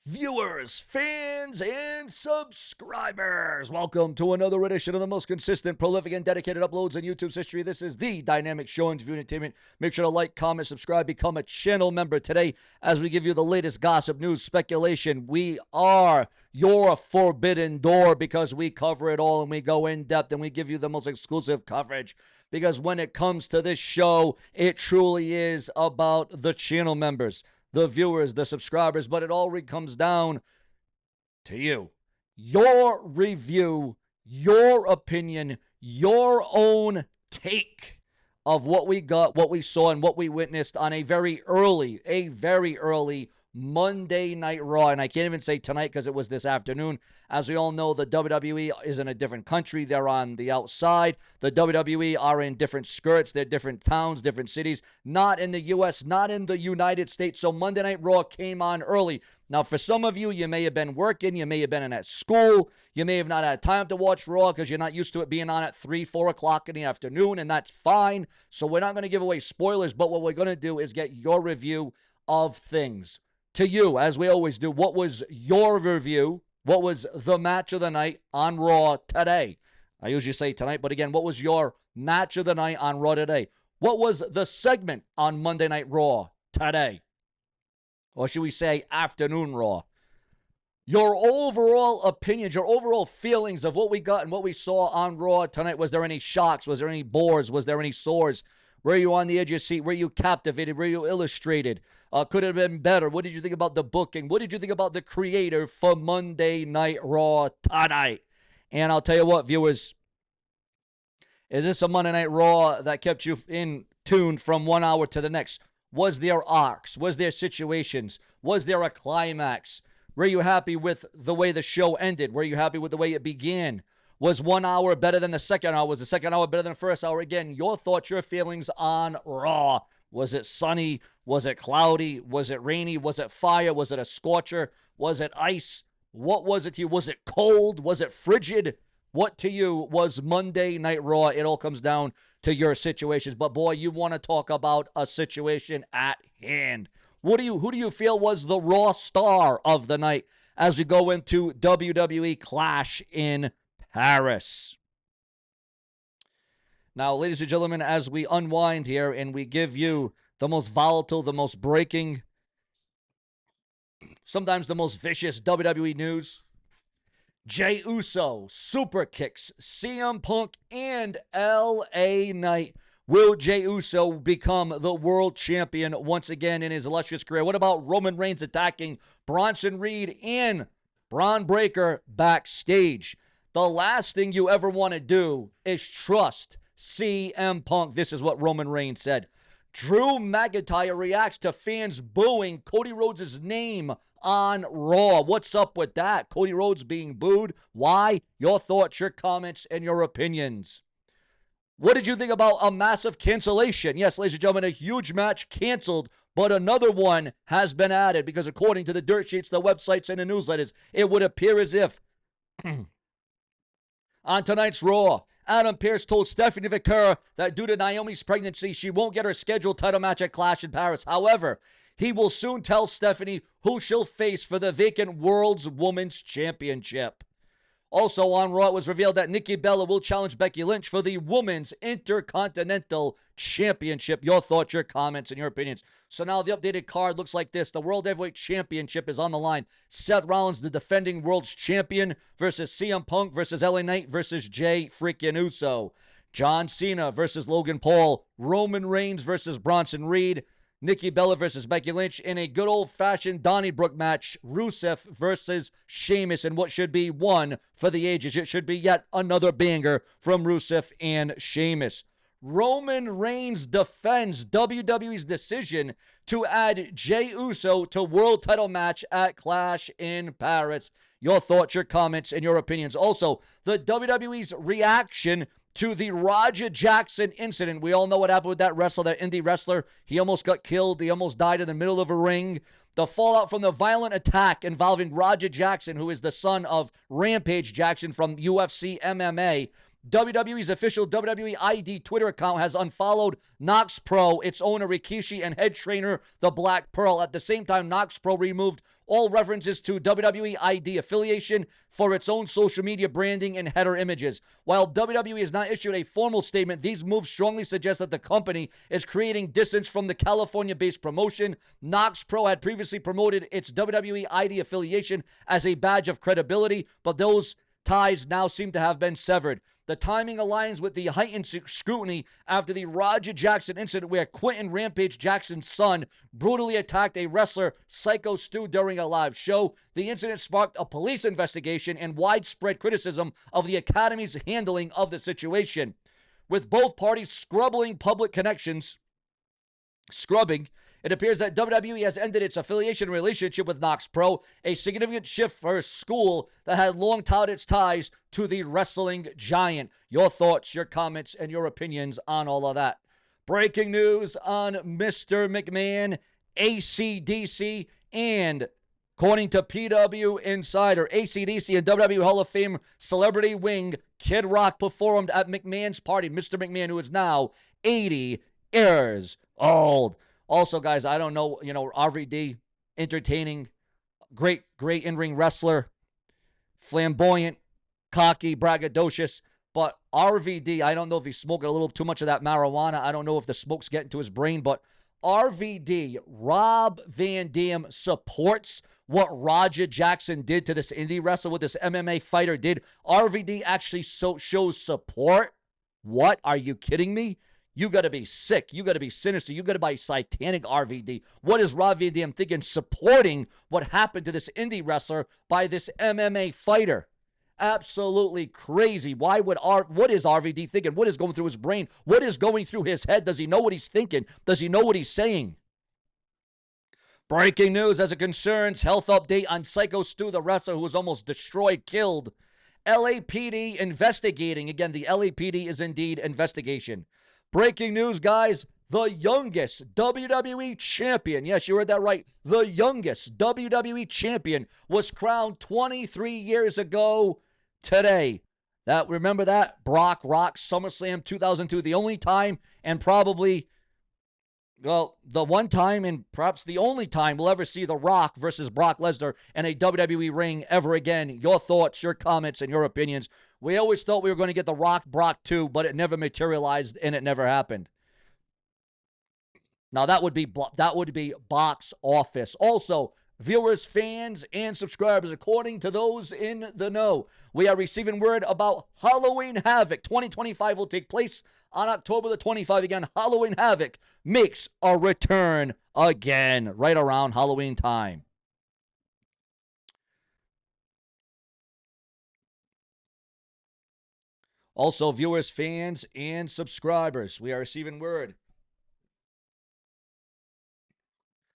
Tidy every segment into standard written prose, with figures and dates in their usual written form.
viewers, fans, and subscribers. Welcome to another edition of the most consistent, prolific, and dedicated uploads in YouTube's history. This is the dynamic show and view entertainment. Make sure to like, comment, subscribe, become a channel member today as we give you the latest gossip, news, speculation. We are your forbidden door because we cover it all and we go in depth and we give you the most exclusive coverage. Because when it comes to this show, it truly is about the channel members, the viewers, the subscribers, but it all comes down to you. Your review, your opinion, your own take of what we got, what we saw, and what we witnessed on a very early Monday Night Raw. And I can't even say tonight because it was this afternoon. As we all know, the WWE is in a different country. They're on the outside. The WWE are in different skirts. They're different towns, different cities. Not in the U.S., not in the United States. So Monday Night Raw came on early. Now, for some of you, you may have been working. You may have been at school. You may have not had time to watch Raw because you're not used to it being on at 3, 4 o'clock in the afternoon, and that's fine. So we're not going to give away spoilers, but what we're going to do is get your review of things. To you, as we always do, what was your review? What was the match of the night on Raw today? I usually say tonight, but again, what was your match of the night on Raw today? What was the segment on Monday Night Raw today? Or should we say afternoon Raw? Your overall opinions, your overall feelings of what we got and what we saw on Raw tonight. Was there any shocks? Was there any bores? Was there any sores? Were you on the edge of your seat? Were you captivated? Were you illustrated? Could it have been better? What did you think about the booking? What did you think about the creator for Monday Night Raw tonight? And I'll tell you what, viewers, is this a Monday Night Raw that kept you in tune from 1 hour to the next? Was there arcs? Was there situations? Was there a climax? Were you happy with the way the show ended? Were you happy with the way it began? Was 1 hour better than the second hour? Was the second hour better than the first hour? Again, your thoughts, your feelings on Raw. Was it sunny? Was it cloudy? Was it rainy? Was it fire? Was it a scorcher? Was it ice? What was it to you? Was it cold? Was it frigid? What to you was Monday Night Raw? It all comes down to your situations. But boy, you want to talk about a situation at hand. Who do you feel was the Raw star of the night as we go into WWE Clash in Paris? Now, ladies and gentlemen, as we unwind here and we give you the most volatile, the most breaking, sometimes the most vicious WWE news, Jey Uso super kicks CM Punk and LA Knight. Will Jey Uso become the world champion once again in his illustrious career? What about Roman Reigns attacking Bronson Reed and Braun Breaker backstage? The last thing you ever want to do is trust CM Punk. This is what Roman Reigns said. Drew McIntyre reacts to fans booing Cody Rhodes' name on Raw. What's up with that? Cody Rhodes being booed. Why? Your thoughts, your comments, and your opinions. What did you think about a massive cancellation? Yes, ladies and gentlemen, a huge match canceled, but another one has been added because according to the dirt sheets, the websites, and the newsletters, it would appear as if on tonight's Raw, Adam Pearce told Stephanie Vaquera that due to Naomi's pregnancy, she won't get her scheduled title match at Clash in Paris. However, he will soon tell Stephanie who she'll face for the vacant World's Women's Championship. Also on Raw, it was revealed that Nikki Bella will challenge Becky Lynch for the Women's Intercontinental Championship. Your thoughts, your comments, and your opinions. So now the updated card looks like this. The World Heavyweight Championship is on the line. Seth Rollins, the defending world's champion, versus CM Punk versus LA Knight versus Jey freaking Uso. John Cena versus Logan Paul. Roman Reigns versus Bronson Reed. Nikki Bella versus Becky Lynch in a good old-fashioned Donnybrook match. Rusev versus Sheamus in what should be one for the ages. It should be yet another banger from Rusev and Sheamus. Roman Reigns defends WWE's decision to add Jey Uso to world title match at Clash in Paris. Your thoughts, your comments, and your opinions. Also, the WWE's reaction to the Roger Jackson incident. We all know what happened with that wrestler, that indie wrestler. He almost got killed. He almost died in the middle of a ring. The fallout from the violent attack involving Roger Jackson, who is the son of Rampage Jackson from UFC MMA. WWE's official WWE ID Twitter account has unfollowed Knox Pro, its owner Rikishi, and head trainer The Black Pearl. At the same time, Knox Pro removed all references to WWE ID affiliation for its own social media branding and header images. While WWE has not issued a formal statement, these moves strongly suggest that the company is creating distance from the California-based promotion. Knox Pro had previously promoted its WWE ID affiliation as a badge of credibility, but those ties now seem to have been severed. The timing aligns with the heightened scrutiny after the Roger Jackson incident where Quentin Rampage Jackson's son brutally attacked a wrestler, Psycho Stu, during a live show. The incident sparked a police investigation and widespread criticism of the Academy's handling of the situation. With both parties scrubbing public connections, it appears that WWE has ended its affiliation relationship with Knox Pro, a significant shift for a school that had long touted its ties to the wrestling giant. Your thoughts, your comments, and your opinions on all of that. Breaking news on Mr. McMahon, AC/DC, and according to PW Insider, AC/DC and WWE Hall of Fame celebrity wing Kid Rock performed at McMahon's party. Mr. McMahon, who is now 80 years old. Also, guys, I don't know, RVD, entertaining, great in-ring wrestler, flamboyant, cocky, braggadocious, but RVD, I don't know if he's smoking a little too much of that marijuana. I don't know if the smoke's getting to his brain, but RVD, Rob Van Dam, supports what Roger Jackson did to this indie wrestler, what this MMA fighter did. RVD actually shows support. What? Are you kidding me? You got to be sick. You got to be sinister. You got to be satanic, RVD. What is Rob Van Dam thinking supporting what happened to this indie wrestler by this MMA fighter? Absolutely crazy. What is RVD thinking? What is going through his brain? What is going through his head? Does he know what he's thinking? Does he know what he's saying? Breaking news as it concerns health update on Psycho Stu, the wrestler who was almost destroyed, killed. LAPD investigating. Again, the LAPD is indeed investigation. Breaking news, guys. The youngest WWE champion, yes, you heard that right, the youngest WWE champion was crowned 23 years ago today. Remember that? Brock Rock, SummerSlam 2002, the only time and probably, the one time and perhaps the only time we'll ever see The Rock versus Brock Lesnar in a WWE ring ever again. Your thoughts, your comments, and your opinions. We always thought we were going to get The Rock Brock 2, but it never materialized and it never happened. Now that would be box office. Also, viewers, fans, and subscribers, according to those in the know, we are receiving word about Halloween Havoc 2025 will take place on October the 25th. Again, Halloween Havoc makes a return again right around Halloween time. Also, viewers, fans, and subscribers, we are receiving word.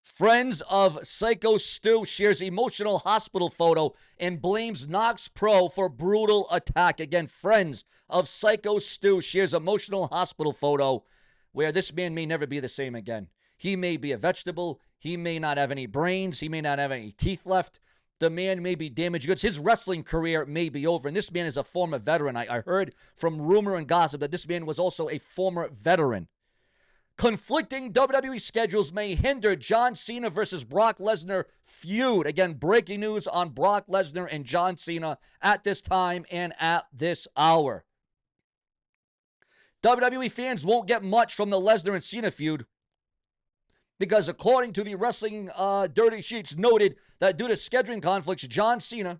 Friends of Psycho Stu shares emotional hospital photo and blames Knox Pro for brutal attack. Again, friends of Psycho Stu shares emotional hospital photo where this man may never be the same again. He may be a vegetable. He may not have any brains. He may not have any teeth left. The man may be damaged goods. His wrestling career may be over. And this man is a former veteran. I heard from rumor and gossip that this man was also a former veteran. Conflicting WWE schedules may hinder John Cena versus Brock Lesnar feud. Again, breaking news on Brock Lesnar and John Cena at this time and at this hour. WWE fans won't get much from the Lesnar and Cena feud because according to the Wrestling Dirty Sheets noted that due to scheduling conflicts, John Cena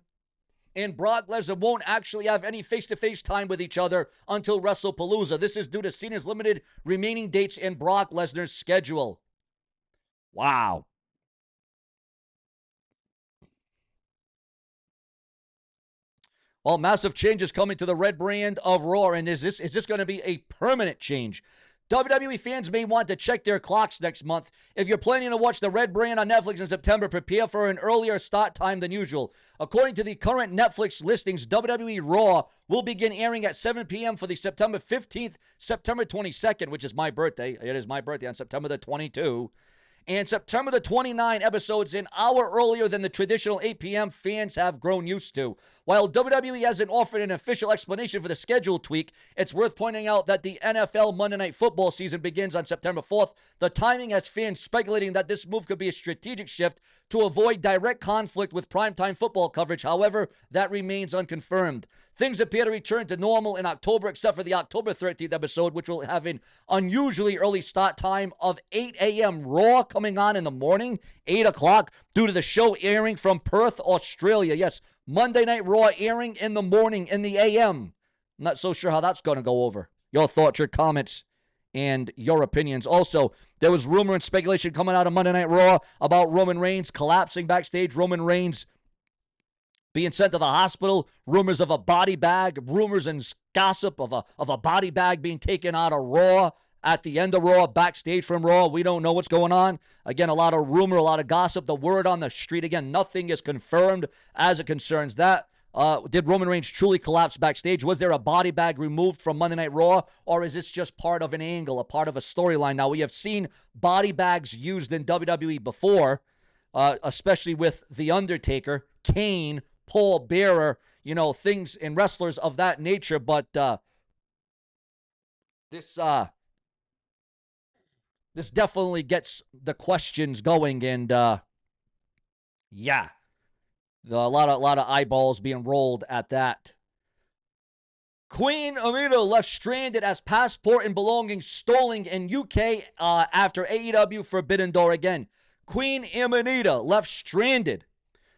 and Brock Lesnar won't actually have any face-to-face time with each other until WrestlePalooza. This is due to Cena's limited remaining dates in Brock Lesnar's schedule. Wow. Well, massive changes coming to the red brand of Raw, and is this going to be a permanent change? WWE fans may want to check their clocks next month. If you're planning to watch the red brand on Netflix in September, prepare for an earlier start time than usual. According to the current Netflix listings, WWE Raw will begin airing at 7 p.m. for the September 15th, September 22nd, which is my birthday. It is my birthday on September the 22nd. And September the 29 episodes an hour earlier than the traditional 8 p.m. fans have grown used to. While WWE hasn't offered an official explanation for the schedule tweak, it's worth pointing out that the NFL Monday Night Football season begins on September 4th. The timing has fans speculating that this move could be a strategic shift to avoid direct conflict with primetime football coverage. However, that remains unconfirmed. Things appear to return to normal in October, except for the October 13th episode, which will have an unusually early start time of 8 a.m. Raw coming on in the morning, 8 o'clock, due to the show airing from Perth, Australia. Yes, Monday Night Raw airing in the morning in the a.m. Not so sure how that's going to go over. Your thoughts, your comments, and your opinions. Also, there was rumor and speculation coming out of Monday Night Raw about Roman Reigns collapsing backstage, Roman Reigns being sent to the hospital, rumors of a body bag, rumors and gossip of a body bag being taken out of Raw at the end of Raw, backstage from Raw. We don't know what's going on. Again, a lot of rumor, a lot of gossip. The word on the street, again, nothing is confirmed as it concerns that. Did Roman Reigns truly collapse backstage? Was there a body bag removed from Monday Night Raw? Or is this just part of an angle, a part of a storyline? Now, we have seen body bags used in WWE before, especially with The Undertaker, Kane, Paul Bearer, things in wrestlers of that nature. But this definitely gets the questions going, and yeah, a lot of eyeballs being rolled at that. Queen Amida left stranded as passport and belongings stolen in UK after AEW Forbidden Door again. Queen Amanita left stranded.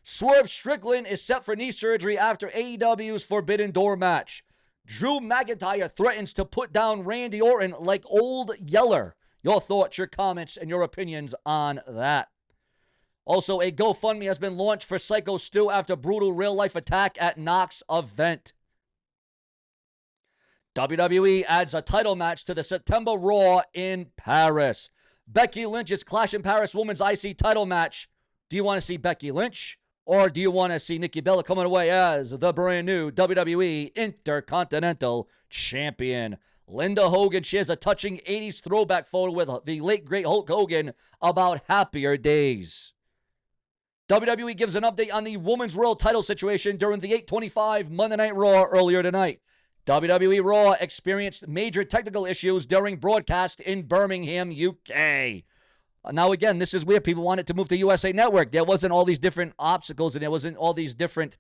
Swerve Strickland is set for knee surgery after AEW's Forbidden Door match. Drew McIntyre threatens to put down Randy Orton like Old Yeller. Your thoughts, your comments, and your opinions on that. Also, a GoFundMe has been launched for Psycho Stu after brutal real-life attack at Knox event. WWE adds a title match to the September Raw in Paris. Becky Lynch's Clash in Paris Women's IC title match. Do you want to see Becky Lynch? Or do you want to see Nikki Bella coming away as the brand new WWE Intercontinental Champion? Linda Hogan shares a touching 80s throwback photo with the late great Hulk Hogan about happier days. WWE gives an update on the Women's World title situation during the 8:25 Monday Night Raw earlier tonight. WWE Raw experienced major technical issues during broadcast in Birmingham, UK. Now, again, this is where people wanted to move to USA Network. There wasn't all these different obstacles, and there wasn't all these different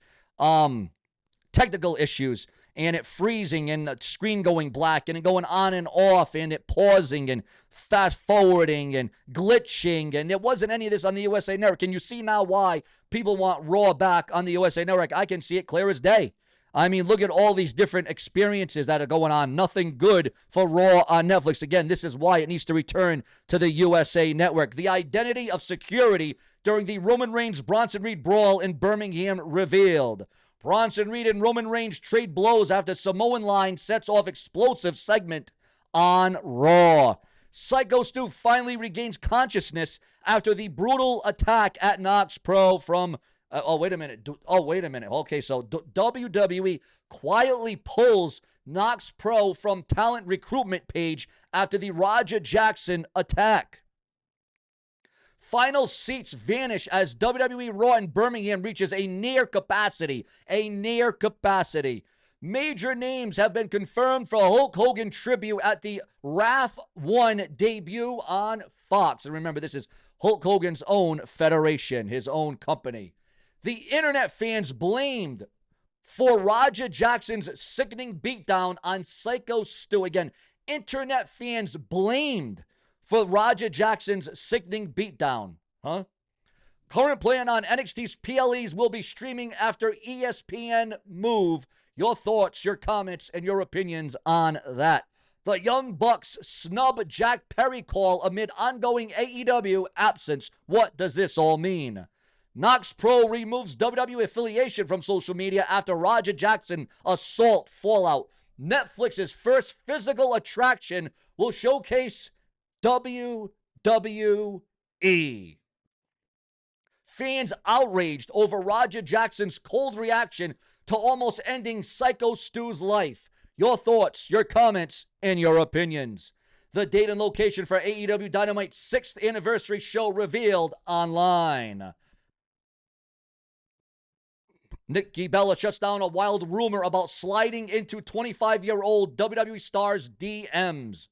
technical issues, and it freezing, and the screen going black, and it going on and off, and it pausing, and fast-forwarding, and glitching, and there wasn't any of this on the USA Network. Can you see now why people want Raw back on the USA Network? I can see it clear as day. I mean, look at all these different experiences that are going on. Nothing good for Raw on Netflix. Again, this is why it needs to return to the USA Network. The identity of security during the Roman Reigns-Bronson Reed brawl in Birmingham revealed. Bronson Reed and Roman Reigns trade blows after Samoan line sets off explosive segment on Raw. Psycho Stu finally regains consciousness after the brutal attack at Knox Pro from... wait a minute. Okay, so WWE quietly pulls Knox Pro from talent recruitment page after the Roger Jackson attack. Final seats vanish as WWE Raw in Birmingham reaches a near capacity. Major names have been confirmed for a Hulk Hogan tribute at the Wrath 1 debut on Fox. And remember, this is Hulk Hogan's own federation, his own company. The internet fans blamed for Roger Jackson's sickening beatdown on Psycho Stu. Again, internet fans blamed for Roger Jackson's sickening beatdown. Current plan on NXT's PLEs will be streaming after ESPN move. Your thoughts, your comments, and your opinions on that. The Young Bucks snub Jack Perry call amid ongoing AEW absence. What does this all mean? Knox Pro removes WWE affiliation from social media after Roger Jackson assault fallout. Netflix's first physical attraction will showcase WWE. Fans outraged over Roger Jackson's cold reaction to almost ending Psycho Stu's life. Your thoughts, your comments, and your opinions. The date and location for AEW Dynamite's 6th anniversary show revealed online. Nikki Bella shuts down a wild rumor about sliding into 25-year-old WWE stars' DMs.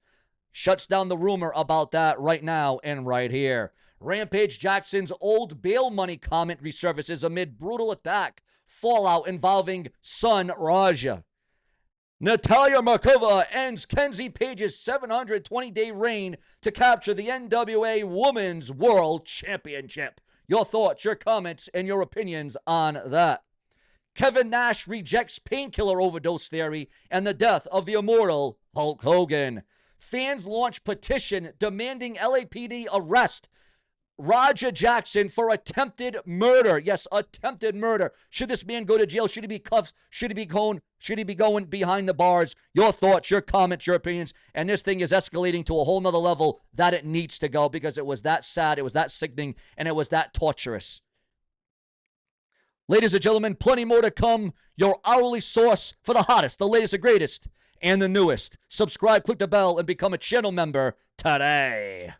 Shuts down the rumor about that right now and right here. Rampage Jackson's old bail money comment resurfaces amid brutal attack. Fallout involving son Raja. Natalia Markova ends Kenzie Page's 720-day reign to capture the NWA Women's World Championship. Your thoughts, your comments, and your opinions on that. Kevin Nash rejects painkiller overdose theory and the death of the immortal Hulk Hogan. Fans launch petition demanding LAPD arrest Raja Jackson for attempted murder. Yes, attempted murder. Should this man go to jail? Should he be cuffed? Should he be going behind the bars? Your thoughts, your comments, your opinions. And this thing is escalating to a whole nother level that it needs to go because it was that sad, it was that sickening, and it was that torturous. Ladies and gentlemen, plenty more to come. Your hourly source for the hottest, the latest, the greatest, and the newest. Subscribe, click the bell, and become a channel member today.